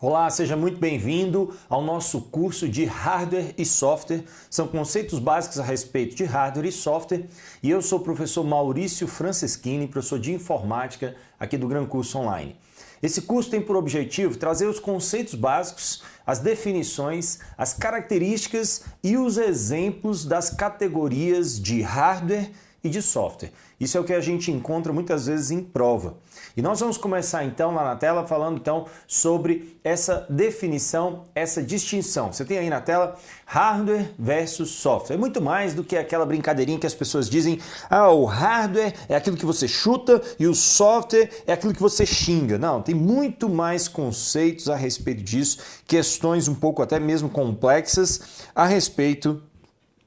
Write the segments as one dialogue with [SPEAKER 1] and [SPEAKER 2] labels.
[SPEAKER 1] Olá, seja muito bem-vindo ao nosso curso de Hardware e Software. São conceitos básicos a respeito de hardware e software. E eu sou o professor Maurício Franceschini, professor de informática aqui do Gran Curso Online. Esse curso tem por objetivo trazer os conceitos básicos, as definições, as características e os exemplos das categorias de hardware e de software. Isso é o que a gente encontra muitas vezes em prova. E nós vamos começar então lá na tela falando então sobre essa definição, essa distinção. Você tem aí na tela hardware versus software. É muito mais do que aquela brincadeirinha que as pessoas dizem: o hardware é aquilo que você chuta e o software é aquilo que você xinga. Não, tem muito mais conceitos a respeito disso, questões um pouco até mesmo complexas a respeito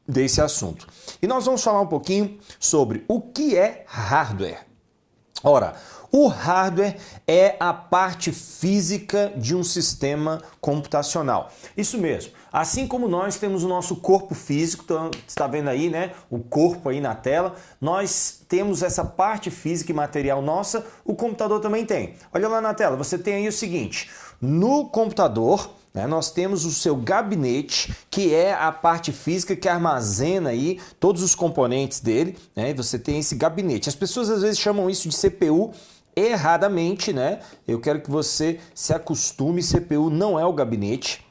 [SPEAKER 1] desse assunto. E nós vamos falar um pouquinho sobre o que é hardware. Ora, o hardware é a parte física de um sistema computacional. Isso mesmo. Assim como nós temos o nosso corpo físico, então, você está vendo aí, né? O corpo aí na tela, nós temos essa parte física e material nossa, o computador também tem. Olha lá na tela, você tem aí o seguinte: no computador, nós temos o seu gabinete, que é a parte física que armazena aí todos os componentes dele, né? E você tem esse gabinete. As pessoas às vezes chamam isso de CPU erradamente, né? Eu quero que você se acostume, CPU não é o gabinete.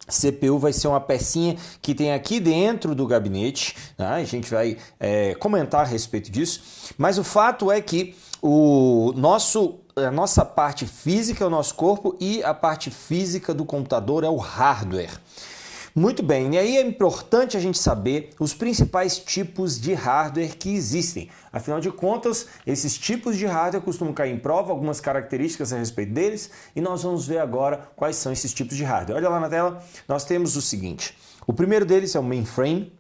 [SPEAKER 1] CPU vai ser uma pecinha que tem aqui dentro do gabinete, tá? A gente vai comentar a respeito disso, mas o fato é que a nossa parte física é o nosso corpo e a parte física do computador é o hardware. Muito bem, e aí é importante a gente saber os principais tipos de hardware que existem. Afinal de contas, esses tipos de hardware costumam cair em prova, algumas características a respeito deles, e nós vamos ver agora quais são esses tipos de hardware. Olha lá na tela, nós temos o seguinte: o primeiro deles é o mainframe.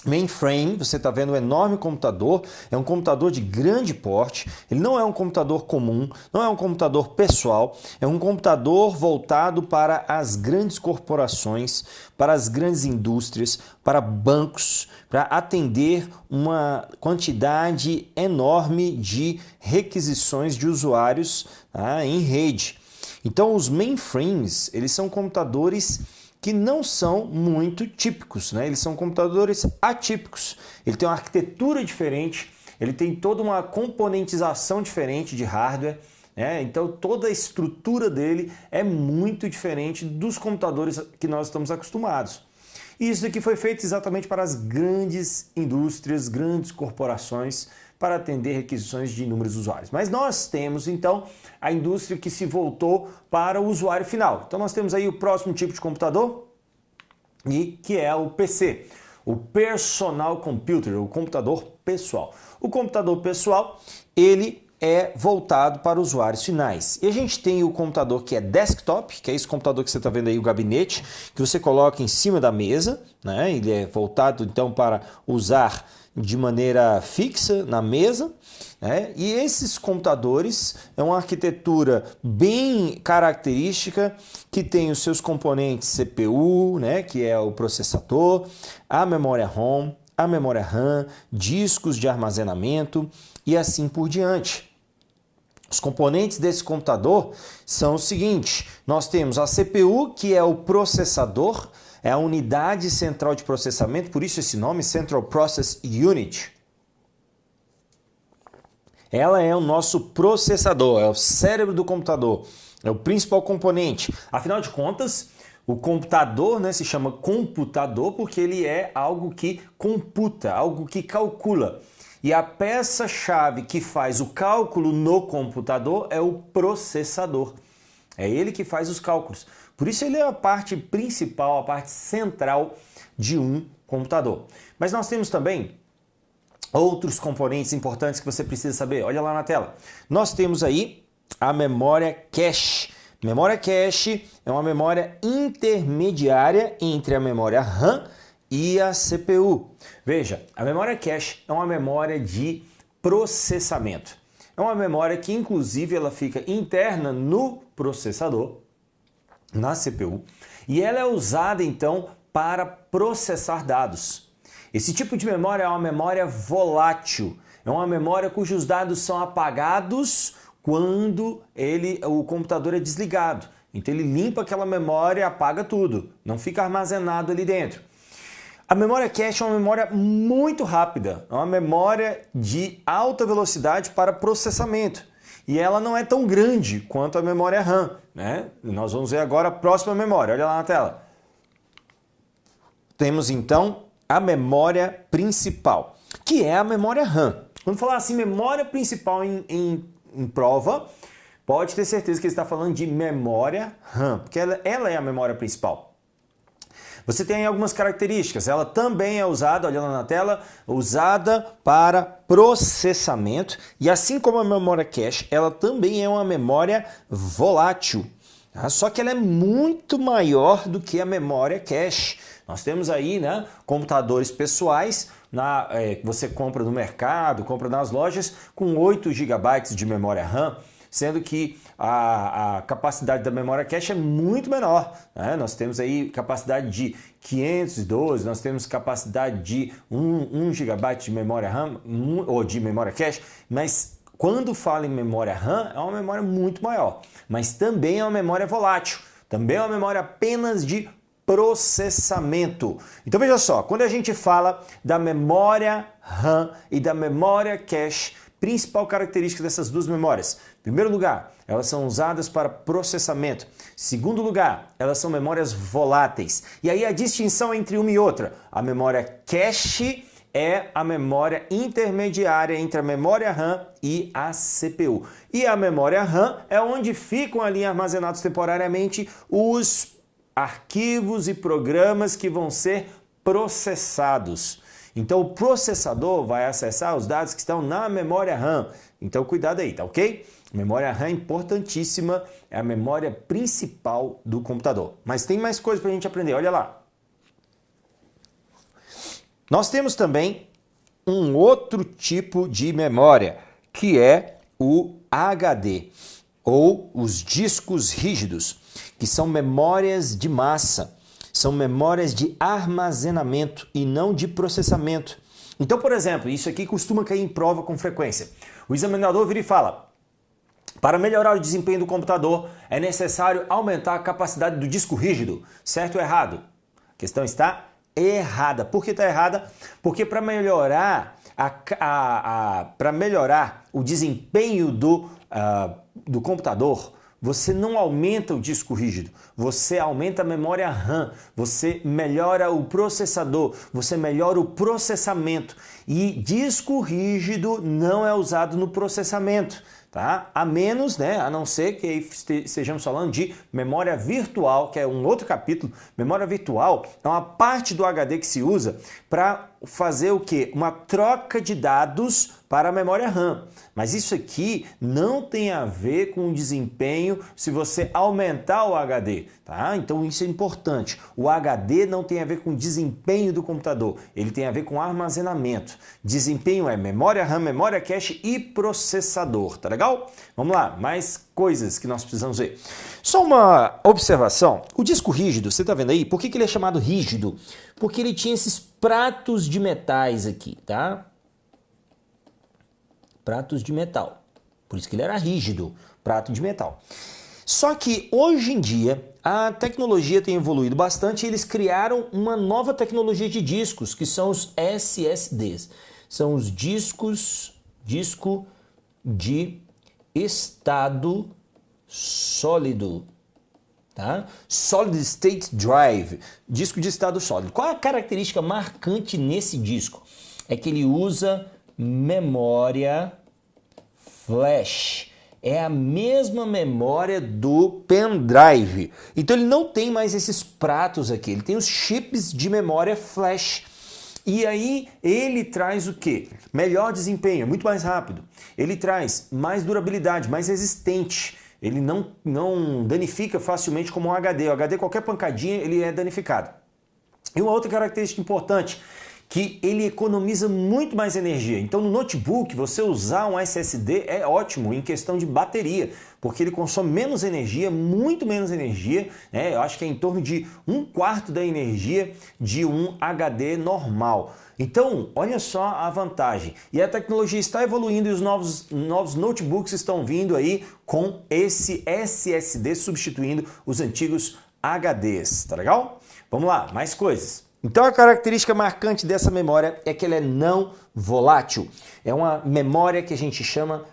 [SPEAKER 1] Mainframe, você está vendo um enorme computador, é um computador de grande porte, ele não é um computador comum, não é um computador pessoal, é um computador voltado para as grandes corporações, para as grandes indústrias, para bancos, para atender uma quantidade enorme de requisições de usuários em rede. Então os mainframes, eles são computadores que não são muito típicos, né? Eles são computadores atípicos. Ele tem uma arquitetura diferente, ele tem toda uma componentização diferente de hardware, né? Então toda a estrutura dele é muito diferente dos computadores que nós estamos acostumados. E isso aqui foi feito exatamente para as grandes indústrias, grandes corporações, para atender requisições de inúmeros usuários. Mas nós temos, então, a indústria que se voltou para o usuário final. Então nós temos aí o próximo tipo de computador, e que é o PC, o Personal Computer, o computador pessoal. O computador pessoal, ele é voltado para usuários finais. E a gente tem o computador que é desktop, que é esse computador que você está vendo aí, o gabinete, que você coloca em cima da mesa, né? Ele é voltado então para usar de maneira fixa na mesa, né? E esses computadores é uma arquitetura bem característica, que tem os seus componentes CPU, né? Que é o processador, a memória ROM, a memória RAM, discos de armazenamento e assim por diante. Os componentes desse computador são os seguintes: nós temos a CPU, que é o processador, é a unidade central de processamento, por isso esse nome, Central Process Unit. Ela é o nosso processador, é o cérebro do computador, é o principal componente. Afinal de contas, o computador, né, se chama computador porque ele é algo que computa, algo que calcula. E a peça-chave que faz o cálculo no computador é o processador. É ele que faz os cálculos. Por isso ele é a parte principal, a parte central de um computador. Mas nós temos também outros componentes importantes que você precisa saber. Olha lá na tela. Nós temos aí a memória cache. Memória cache é uma memória intermediária entre a memória RAM e a CPU. Veja, a memória cache é uma memória de processamento. É uma memória que, inclusive, ela fica interna no processador, na CPU, e ela é usada, então, para processar dados. Esse tipo de memória é uma memória volátil, é uma memória cujos dados são apagados quando o computador é desligado. Então ele limpa aquela memória e apaga tudo, não fica armazenado ali dentro. A memória cache é uma memória muito rápida, é uma memória de alta velocidade para processamento. E ela não é tão grande quanto a memória RAM, né? Nós vamos ver agora a próxima memória, olha lá na tela. Temos então a memória principal, que é a memória RAM. Quando falar assim, memória principal em prova, pode ter certeza que ele está falando de memória RAM, porque ela é a memória principal. Você tem algumas características, ela também é usada, olha lá na tela, usada para processamento e assim como a memória cache, ela também é uma memória volátil, tá? Só que ela é muito maior do que a memória cache. Nós temos aí, né, computadores pessoais que você compra no mercado, compra nas lojas com 8 GB de memória RAM, sendo que a capacidade da memória cache é muito menor, né? Nós temos aí capacidade de 512, nós temos capacidade de 1 GB de memória RAM ou de memória cache, mas quando fala em memória RAM é uma memória muito maior, mas também é uma memória volátil, também é uma memória apenas de processamento. Então veja só, quando a gente fala da memória RAM e da memória cache, principal característica dessas duas memórias. Em primeiro lugar, elas são usadas para processamento. Segundo lugar, elas são memórias voláteis. E aí a distinção entre uma e outra. A memória cache é a memória intermediária entre a memória RAM e a CPU. E a memória RAM é onde ficam ali armazenados temporariamente os arquivos e programas que vão ser processados. Então o processador vai acessar os dados que estão na memória RAM. Então cuidado aí, tá ok? Memória RAM é importantíssima, é a memória principal do computador. Mas tem mais coisa para a gente aprender, olha lá. Nós temos também um outro tipo de memória, que é o HD, ou os discos rígidos, que são memórias de massa. São memórias de armazenamento e não de processamento. Então, por exemplo, isso aqui costuma cair em prova com frequência. O examinador vira e fala: para melhorar o desempenho do computador, é necessário aumentar a capacidade do disco rígido. Certo ou errado? A questão está errada. Por que está errada? Porque para melhorar o desempenho do computador, você não aumenta o disco rígido, você aumenta a memória RAM, você melhora o processador, você melhora o processamento. E disco rígido não é usado no processamento, tá? A menos, né, a não ser que estejamos falando de memória virtual, que é um outro capítulo. Memória virtual é uma parte do HD que se usa para fazer o quê? Uma troca de dados para a memória RAM. Mas isso aqui não tem a ver com o desempenho se você aumentar o HD, tá? Então isso é importante. O HD não tem a ver com o desempenho do computador, ele tem a ver com armazenamento. Desempenho é memória RAM, memória cache e processador, tá legal? Vamos lá, mais coisas que nós precisamos ver. Só uma observação, o disco rígido, você tá vendo aí? Por que ele é chamado rígido? Porque ele tinha esses pratos de metais aqui, tá? Pratos de metal. Por isso que ele era rígido, prato de metal. Só que hoje em dia a tecnologia tem evoluído bastante e eles criaram uma nova tecnologia de discos, que são os SSDs. São os disco de estado sólido, tá? Solid State Drive, disco de estado sólido. Qual é a característica marcante nesse disco? É que ele usa memória flash. É a mesma memória do pendrive. Então ele não tem mais esses pratos aqui, ele tem os chips de memória flash. E aí ele traz o quê? Melhor desempenho, muito mais rápido. Ele traz mais durabilidade, mais resistente. Ele não danifica facilmente como um HD. O HD, qualquer pancadinha, ele é danificado. E uma outra característica importante, que ele economiza muito mais energia. Então no notebook você usar um SSD é ótimo em questão de bateria, porque ele consome menos energia, muito menos energia, né? Eu acho que é em torno de 1/4 da energia de um HD normal. Então, olha só a vantagem. E a tecnologia está evoluindo e os novos notebooks estão vindo aí com esse SSD substituindo os antigos HDs, tá legal? Vamos lá, mais coisas. Então a característica marcante dessa memória é que ela é não volátil. É uma memória que a gente chama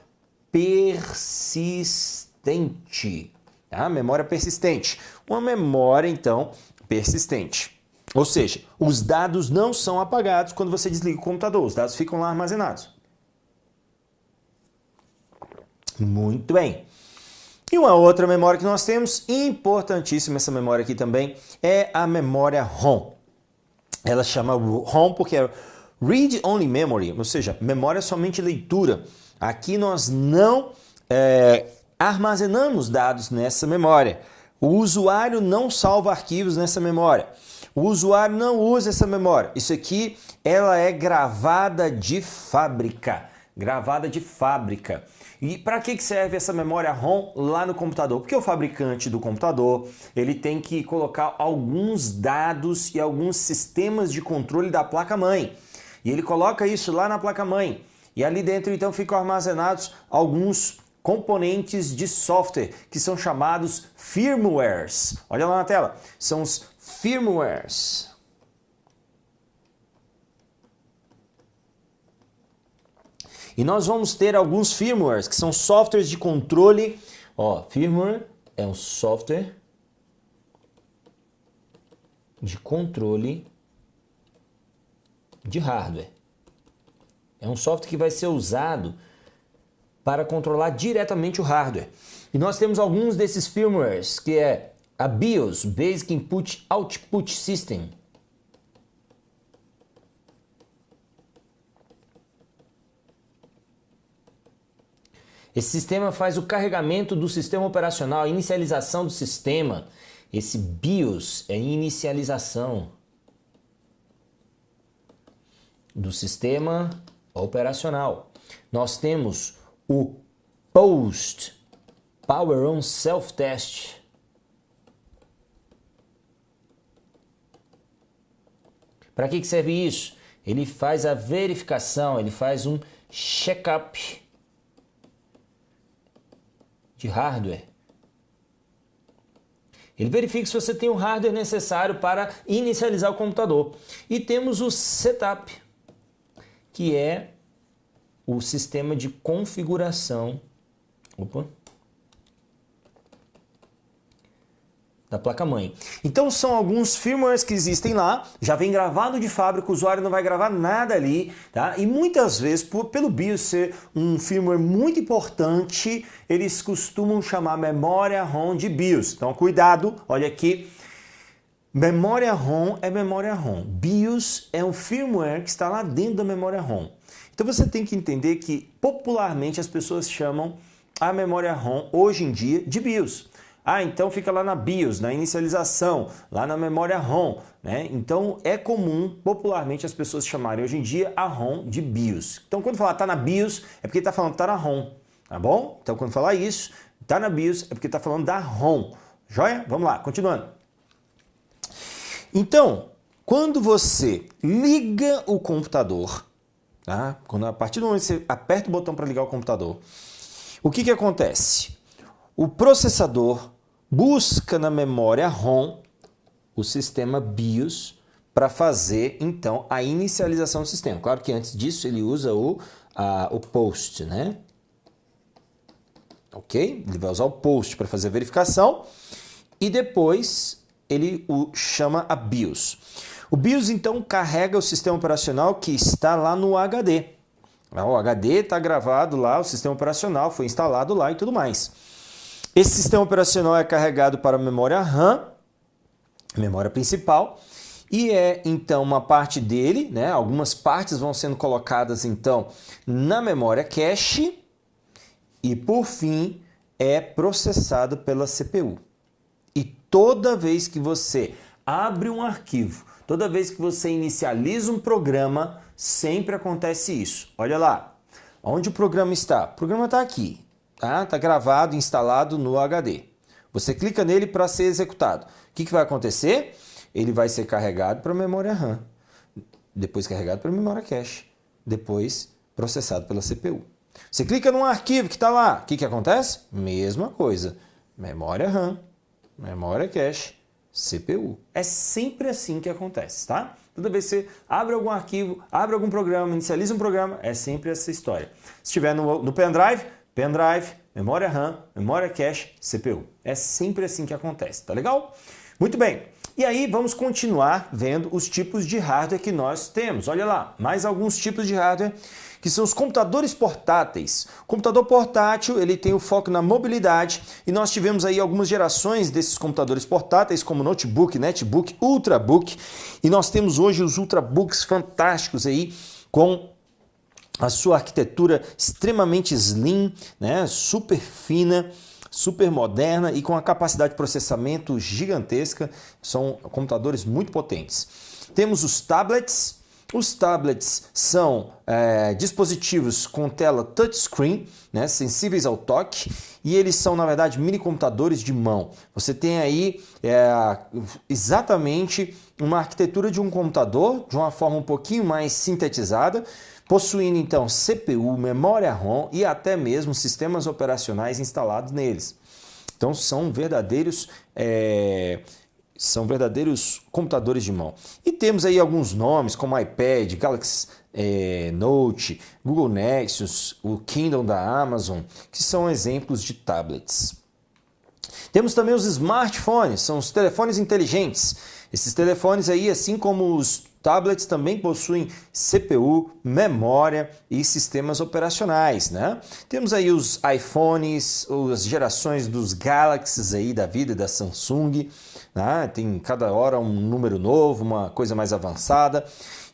[SPEAKER 1] persistente. Tá? Memória persistente. Uma memória, então, persistente. Ou seja, os dados não são apagados quando você desliga o computador. Os dados ficam lá armazenados. Muito bem. E uma outra memória que nós temos, importantíssima essa memória aqui também, é a memória ROM. Ela chama ROM porque é Read Only Memory, ou seja, memória somente leitura. Aqui nós não armazenamos dados nessa memória. O usuário não salva arquivos nessa memória. O usuário não usa essa memória. Isso aqui, ela é gravada de fábrica. Gravada de fábrica. E para que serve essa memória ROM lá no computador? Porque o fabricante do computador, ele tem que colocar alguns dados e alguns sistemas de controle da placa-mãe. E ele coloca isso lá na placa-mãe. E ali dentro, então, ficam armazenados alguns componentes de software, que são chamados firmwares. Olha lá na tela. São os firmwares. E nós vamos ter alguns firmwares, que são softwares de controle. Ó, firmware é um software de controle de hardware. É um software que vai ser usado para controlar diretamente o hardware. E nós temos alguns desses firmwares, que é a BIOS, Basic Input Output System. Esse sistema faz o carregamento do sistema operacional, a inicialização do sistema. Esse BIOS é inicialização do sistema operacional. Nós temos o POST, Power On Self Test. Para que serve isso? Ele faz a verificação, ele faz um check-up de hardware. Ele verifica se você tem o hardware necessário para inicializar o computador. E temos o setup, que é o sistema de configuração da placa-mãe. Então são alguns firmwares que existem lá, já vem gravado de fábrica, o usuário não vai gravar nada ali, tá? E muitas vezes, pelo BIOS ser um firmware muito importante, eles costumam chamar memória ROM de BIOS. Então cuidado, olha aqui, memória ROM é memória ROM. BIOS é um firmware que está lá dentro da memória ROM. Então você tem que entender que popularmente as pessoas chamam a memória ROM hoje em dia de BIOS. Ah, então fica lá na BIOS, na inicialização, lá na memória ROM, né? Então é comum, popularmente, as pessoas chamarem hoje em dia a ROM de BIOS. Então quando falar tá na BIOS, é porque tá falando tá na ROM, tá bom? Então quando falar isso, tá na BIOS, é porque tá falando da ROM. Joia? Vamos lá, continuando. Então, quando você liga o computador, tá? A partir do momento que você aperta o botão para ligar o computador, o que acontece? O processador busca na memória ROM o sistema BIOS para fazer, então, a inicialização do sistema. Claro que antes disso ele usa o POST, né? Ok? Ele vai usar o POST para fazer a verificação e depois ele o chama a BIOS. O BIOS, então, carrega o sistema operacional que está lá no HD. O HD está gravado lá, o sistema operacional foi instalado lá e tudo mais. Esse sistema operacional é carregado para a memória RAM, memória principal, e é então uma parte dele, né? Algumas partes vão sendo colocadas então na memória cache e por fim é processado pela CPU. E toda vez que você abre um arquivo Toda vez que você inicializa um programa, sempre acontece isso. Olha lá, onde o programa está? O programa está aqui, tá? Está gravado, instalado no HD. Você clica nele para ser executado. O que vai acontecer? Ele vai ser carregado para a memória RAM, depois carregado para a memória cache, depois processado pela CPU. Você clica num arquivo que está lá, o que acontece? Mesma coisa, memória RAM, memória cache, CPU. É sempre assim que acontece, tá? Toda vez que você abre algum arquivo, abre algum programa, inicializa um programa, é sempre essa história. Se estiver no pendrive, memória RAM, memória cache, CPU. É sempre assim que acontece, tá legal? Muito bem. E aí vamos continuar vendo os tipos de hardware que nós temos. Olha lá, mais alguns tipos de hardware que são os computadores portáteis. O computador portátil, ele tem o foco na mobilidade e nós tivemos aí algumas gerações desses computadores portáteis, como notebook, netbook, ultrabook, e nós temos hoje os ultrabooks fantásticos aí com a sua arquitetura extremamente slim, né, super fina, super moderna e com a capacidade de processamento gigantesca. São computadores muito potentes. Temos os tablets. Os tablets são dispositivos com tela touchscreen, né, sensíveis ao toque, e eles são, na verdade, mini computadores de mão. Você tem aí exatamente uma arquitetura de um computador, de uma forma um pouquinho mais sintetizada, possuindo então CPU, memória ROM e até mesmo sistemas operacionais instalados neles. Então são verdadeiros computadores de mão. E temos aí alguns nomes como iPad, Galaxy Note, Google Nexus, o Kindle da Amazon, que são exemplos de tablets. Temos também os smartphones, são os telefones inteligentes. Esses telefones aí, assim como os tablets, também possuem CPU, memória e sistemas operacionais, né? Temos aí os iPhones, as gerações dos Galaxies aí da vida, da Samsung, né? Tem cada hora um número novo, uma coisa mais avançada.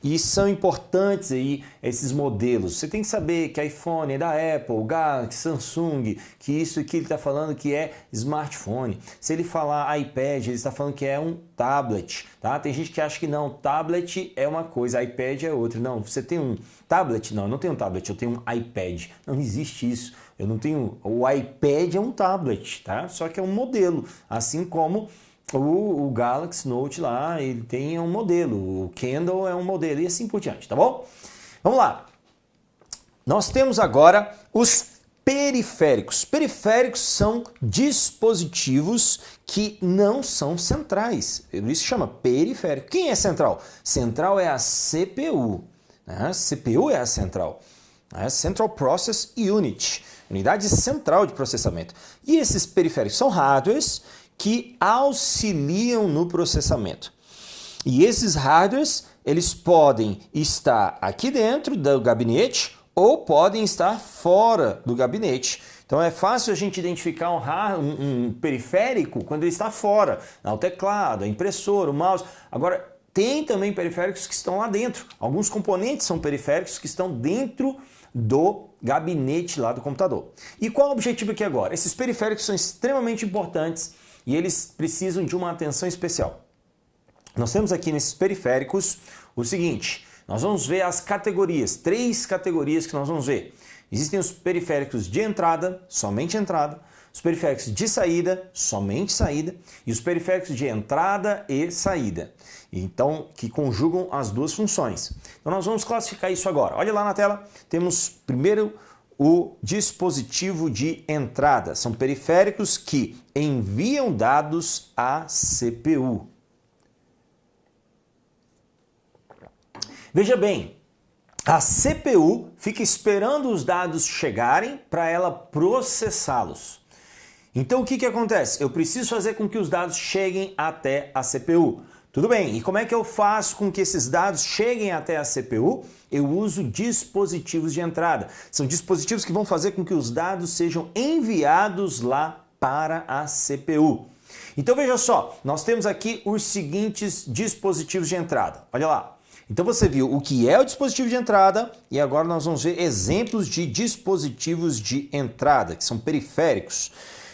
[SPEAKER 1] E são importantes aí esses modelos. Você tem que saber que iPhone é da Apple, Galaxy, Samsung, que isso aqui ele está falando que é smartphone. Se ele falar iPad, ele está falando que é um tablet, tá? Tem gente que acha que não, tablet é uma coisa, iPad é outra. Não, você tem um tablet? Não, eu não tenho um tablet, eu tenho um iPad. Não existe isso. Eu não tenho... O iPad é um tablet, tá? Só que é um modelo, assim como o Galaxy Note lá, ele tem um modelo, o Kindle é um modelo e assim por diante, tá bom? Vamos lá. Nós temos agora os periféricos. Periféricos são dispositivos que não são centrais. Isso chama periférico. Quem é central? Central é a CPU. Né? CPU é a central. Central Process Unit. Unidade central de processamento. E esses periféricos são hardwares que auxiliam no processamento. E esses hardwares, eles podem estar aqui dentro do gabinete ou podem estar fora do gabinete. Então é fácil a gente identificar um periférico quando ele está fora. O teclado, a impressora, o mouse. Agora, tem também periféricos que estão lá dentro. Alguns componentes são periféricos que estão dentro do gabinete lá do computador. E qual é o objetivo aqui agora? Esses periféricos são extremamente importantes e eles precisam de uma atenção especial. Nós temos aqui nesses periféricos o seguinte, nós vamos ver as categorias, 3 categorias que nós vamos ver. Existem os periféricos de entrada, somente entrada, os periféricos de saída, somente saída, e os periféricos de entrada e saída. Então, que conjugam as duas funções. Então nós vamos classificar isso agora. Olha lá na tela, temos primeiro o dispositivo de entrada. São periféricos que enviam dados à CPU. Veja bem, a CPU fica esperando os dados chegarem para ela processá-los. Então o que acontece? Eu preciso fazer com que os dados cheguem até a CPU. Tudo bem, e como é que eu faço com que esses dados cheguem até a CPU? Eu uso dispositivos de entrada. São dispositivos que vão fazer com que os dados sejam enviados lá para a CPU. Então veja só, nós temos aqui os seguintes dispositivos de entrada. Olha lá. Então você viu o que é o dispositivo de entrada e agora nós vamos ver exemplos de dispositivos de entrada, que são periféricos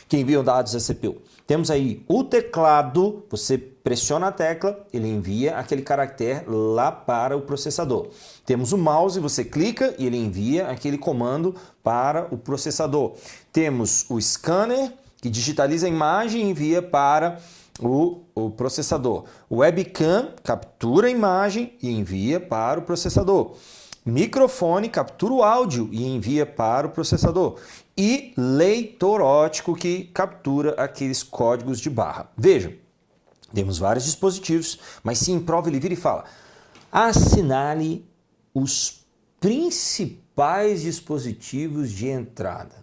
[SPEAKER 1] que enviam dados à CPU. Temos aí o teclado, você pressiona a tecla, ele envia aquele caractere lá para o processador. Temos o mouse, você clica e ele envia aquele comando para o processador. Temos o scanner, que digitaliza a imagem e envia para o processador. O webcam captura a imagem e envia para o processador. Microfone captura o áudio e envia para o processador. E leitor óptico que captura aqueles códigos de barra. Vejam, temos vários dispositivos, mas se em prova ele vira e fala: assinale os principais dispositivos de entrada.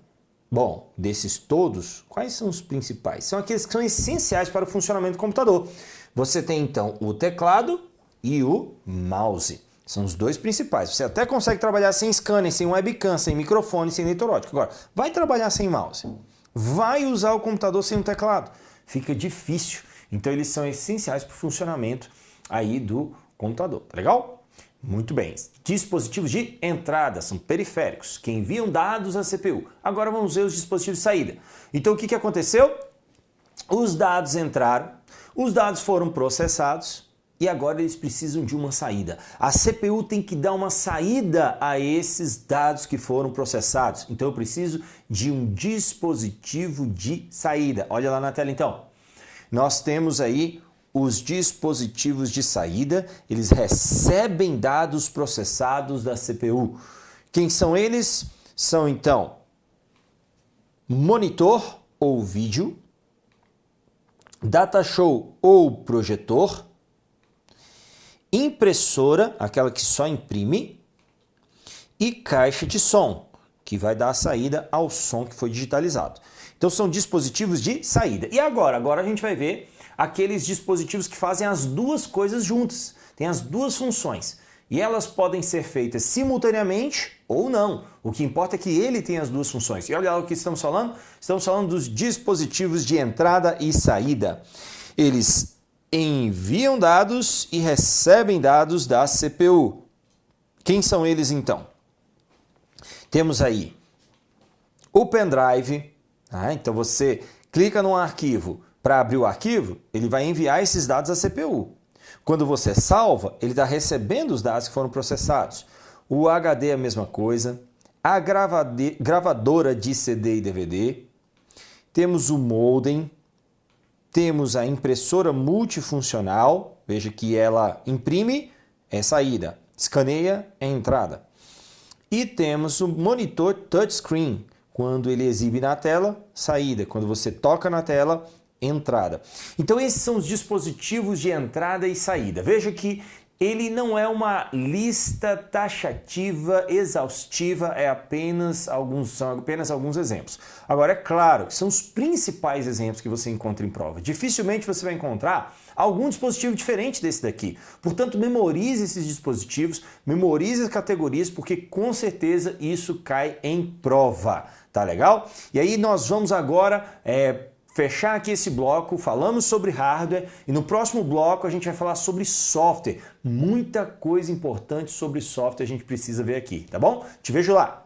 [SPEAKER 1] Bom, desses todos, quais são os principais? São aqueles que são essenciais para o funcionamento do computador. Você tem então o teclado e o mouse. São os dois principais. Você até consegue trabalhar sem scanner, sem webcam, sem microfone, sem leitor óptico. Agora, vai trabalhar sem mouse? Vai usar o computador sem um teclado? Fica difícil. Então, eles são essenciais para o funcionamento aí do computador. Tá legal? Muito bem. Dispositivos de entrada são periféricos, que enviam dados à CPU. Agora vamos ver os dispositivos de saída. Então, o que aconteceu? Os dados entraram, os dados foram processados, e agora eles precisam de uma saída. A CPU tem que dar uma saída a esses dados que foram processados. Então eu preciso de um dispositivo de saída. Olha lá na tela então. Nós temos aí os dispositivos de saída. Eles recebem dados processados da CPU. Quem são eles? São então monitor ou vídeo, datashow ou projetor, impressora, aquela que só imprime, e caixa de som, que vai dar a saída ao som que foi digitalizado. Então são dispositivos de saída. E agora a gente vai ver aqueles dispositivos que fazem as duas coisas juntas. Tem as duas funções. E elas podem ser feitas simultaneamente ou não. O que importa é que ele tem as duas funções. E olha lá o que estamos falando. Estamos falando dos dispositivos de entrada e saída. Eles enviam dados e recebem dados da CPU. Quem são eles então? Temos aí o pendrive. Então você clica num arquivo para abrir o arquivo, ele vai enviar esses dados à CPU. Quando você salva, ele está recebendo os dados que foram processados. O HD é a mesma coisa. A gravadora de CD e DVD. Temos o modem. Temos a impressora multifuncional, veja que ela imprime, é saída, escaneia, é entrada. E temos o monitor touchscreen, quando ele exibe na tela, saída, quando você toca na tela, entrada. Então esses são os dispositivos de entrada e saída. Veja que ele não é uma lista taxativa, exaustiva, são apenas alguns exemplos. Agora, é claro que são os principais exemplos que você encontra em prova. Dificilmente você vai encontrar algum dispositivo diferente desse daqui. Portanto, memorize esses dispositivos, memorize as categorias, porque com certeza isso cai em prova. Tá legal? E aí nós vamos agora fechar aqui esse bloco, falamos sobre hardware e no próximo bloco a gente vai falar sobre software. Muita coisa importante sobre software a gente precisa ver aqui, tá bom? Te vejo lá!